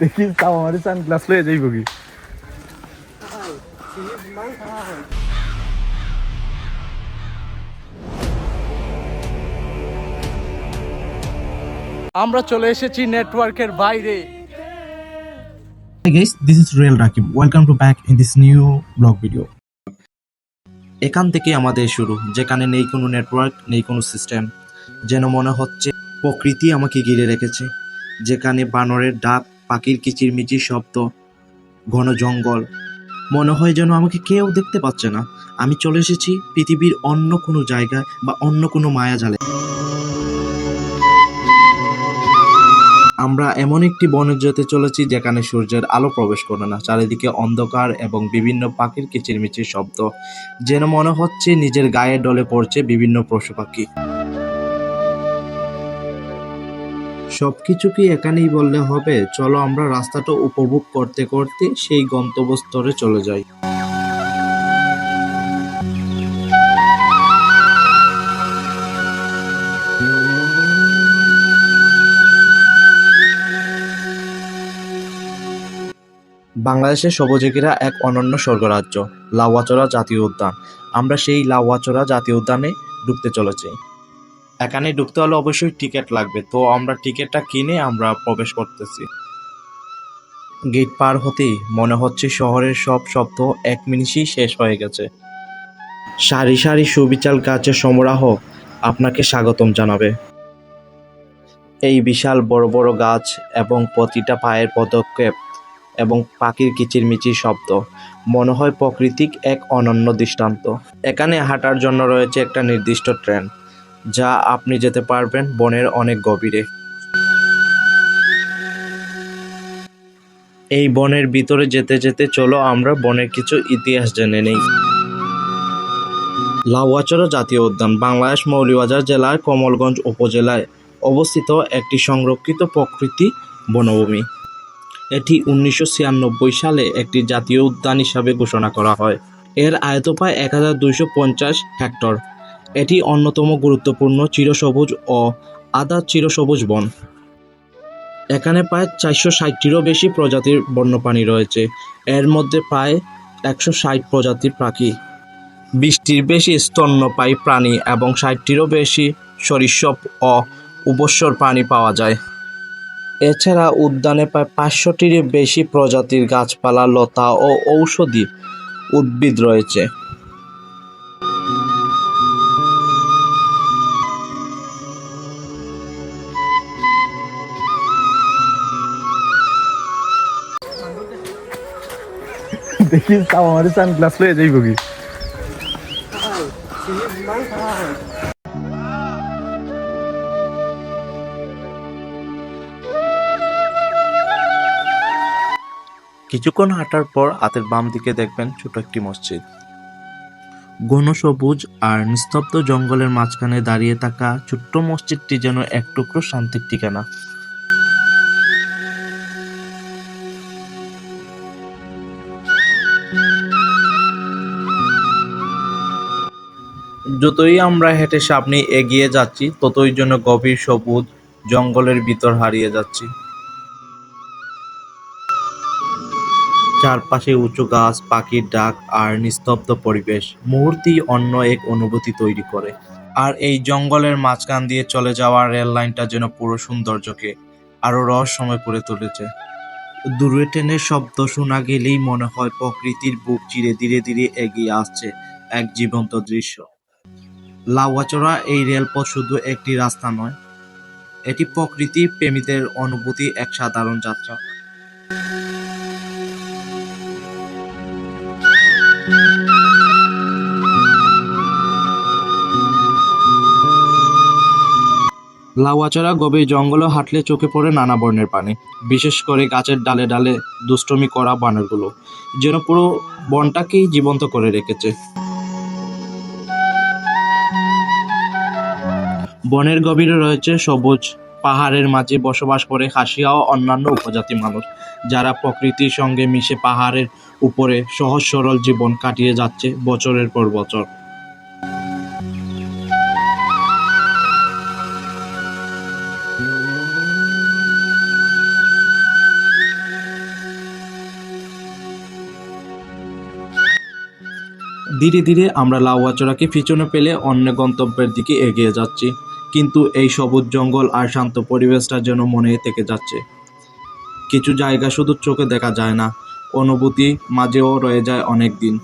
দেখি তাও আমার সানগ্লাস লয়ে যাইব কি। আমরা চলে এসেছি নেটওয়ার্কের বাইরে। Hey guys, this is Real Rakib. Welcome to back in this new vlog video. এখান থেকে আমাদের শুরু, যেখানে নেই কোনো নেটওয়ার্ক, নেই কোনো সিস্টেম, যেন মনে হচ্ছে প্রকৃতি আমাকে ঘিরে রেখেছে। যেখানে বানরের ডাক, পাখির কিচিরমিচির শব্দ, ঘন জঙ্গল, মনে হয় যেন আমাকে কেউ দেখতে পাচ্ছে না। আমি চলে এসেছি পৃথিবীর অন্য কোনো জায়গায় বা অন্য কোনো মায়াজালে। আমরা এমন একটি বনে যেতে চলেছি যেখানে সূর্যের আলো প্রবেশ করে না, চারিদিকে অন্ধকার এবং বিভিন্ন পাখির কিচিরমিচির শব্দ, যেন মনে হচ্ছে নিজের গায়ে ডলে পড়ছে বিভিন্ন পশু পাখি। সবকিছু কি এখানেই বললে হবে? চলো আমরা রাস্তাটা উপভোগ করতে করতে সেই গন্তব্যস্থলে চলে যাই। বাংলাদেশের সবুজ ঘেরা এক অনন্য স্বর্গরাজ্য, লাউয়াচড়া জাতীয় উদ্যান। আমরা সেই লাউয়াচড়া জাতীয় উদ্যানে ঢুকতে চলেছি। এখানে ঢুকতে হলে অবশ্যই টিকিট লাগবে, তো আমরা টিকিটটা কিনে আমরা প্রবেশ করতেছি। গেট পার হতেই মনে হচ্ছে শহরের সব শব্দ এক মিনিটেই শেষ হয়ে গেছে। সারি সারি সুবিশাল গাছের সমারোহ আপনাকে স্বাগতম জানাবে। এই বিশাল বড় বড় গাছ এবং প্রতিটা পায়ের পদক্ষেপ এবং পাখির কিচিরমিচির শব্দ মনে হয় প্রকৃতিক এক অনন্য দৃষ্টান্ত। এখানে হাঁটার জন্য রয়েছে একটা নির্দিষ্ট ট্রেন, যা আপনি যেতে পারবেন বনের অনেক গভীরে। এই বনের ভিতরে যেতে যেতে চলো আমরা বনের কিছু ইতিহাস জেনে নেই। লাউয়াচড়া জাতীয় উদ্যান বাংলাদেশ মৌলভীবাজার জেলার কমলগঞ্জ উপজেলায় অবস্থিত একটি সংরক্ষিত প্রকৃতি বনভূমি। এটি 1996 সালে একটি জাতীয় উদ্যান হিসাবে ঘোষণা করা হয়। এর আয়তন 1250 হেক্টর। এটি অন্যতম গুরুত্বপূর্ণ চিরসবুজ ও আধা চিরসবুজ বন। এখানে প্রায় 460টিরও বেশি প্রজাতির বন্যপ্রাণী রয়েছে। এর মধ্যে প্রায় 160 প্রজাতির পাখি, 20টির বেশি স্তন্যপায়ী প্রাণী এবং 60টিরও বেশি সরীসৃপ ও উভচর প্রাণী পাওয়া যায়। এছাড়া উদ্যানে প্রায় 500টির বেশি প্রজাতির গাছপালা, লতা ও ঔষধি উদ্ভিদ রয়েছে। দেখি তাও আমার সানগ্লাস লয়ে যাইব কি। কিছুক্ষণ হাঁটার পর হাতের বাম দিকে দেখবেন ছোট একটি মসজিদ। ঘন সবুজ আর নিস্তব্ধ জঙ্গলের মাঝখানে দাঁড়িয়ে থাকা ছোট্ট মসজিদটি যেন এক টুকরো শান্তির ঠিকানা। যতই আমরা হেঁটে সামনে এগিয়ে যাচ্ছি, ততই যেন গভীর সবুজ জঙ্গলের ভিতর হারিয়ে যাচ্ছি। চারপাশে উঁচু গাছ, পাখির ডাক আর নিস্তব্ধ পরিবেশ মুহূর্তেই অন্য এক অনুভূতি তৈরি করে। আর এই জঙ্গলের মাঝখান দিয়ে চলে যাওয়া রেল লাইনটা যেন পুরো সৌন্দর্যকে আরো রহস্যময় করে তুলেছে। দূরে ট্রেনের শব্দ শোনা গেলেই মনে হয় প্রকৃতির বুক চিরে ধীরে ধীরে এগিয়ে আসছে এক জীবন্ত দৃশ্য। লাউয়াচড়া এই রেলপথ শুধু একটি রাস্তা নয়, এটি প্রকৃতির প্রেমীদের অনুভূতি এক সাধারণ যাত্রা। লাউয়াচড়া গভীর জঙ্গলে হাঁটলে চোখে পড়ে নানা বর্ণের প্রাণী, বিশেষ করে গাছের ডালে ডালে দুষ্টুমি করা বানরগুলো যেন পুরো বনটাকেই জীবন্ত করে রেখেছে। বনের গভীরে রয়েছে সবুজ পাহাড়ের মাঝে বসবাস করে খাসিয়া ও অন্যান্য উপজাতি মানুষ, যারা প্রকৃতির সঙ্গে মিশে পাহাড়ের উপরে সহজ সরল জীবন কাটিয়ে যাচ্ছে বছরের পর বছর। ধীরে ধীরে আমরা লাউয়াচড়াকে পিছনে ফেলে অন্য গন্তব্যের দিকে এগিয়ে যাচ্ছি, কিন্তু এই সবুজ জঙ্গল আর শান্ত পরিবেশটা যেন মনে থেকে যাচ্ছে। কিছু জায়গা শুধু চোখে দেখা যায় না, অনুভূতি মাঝেও রয়ে যায় অনেক দিন।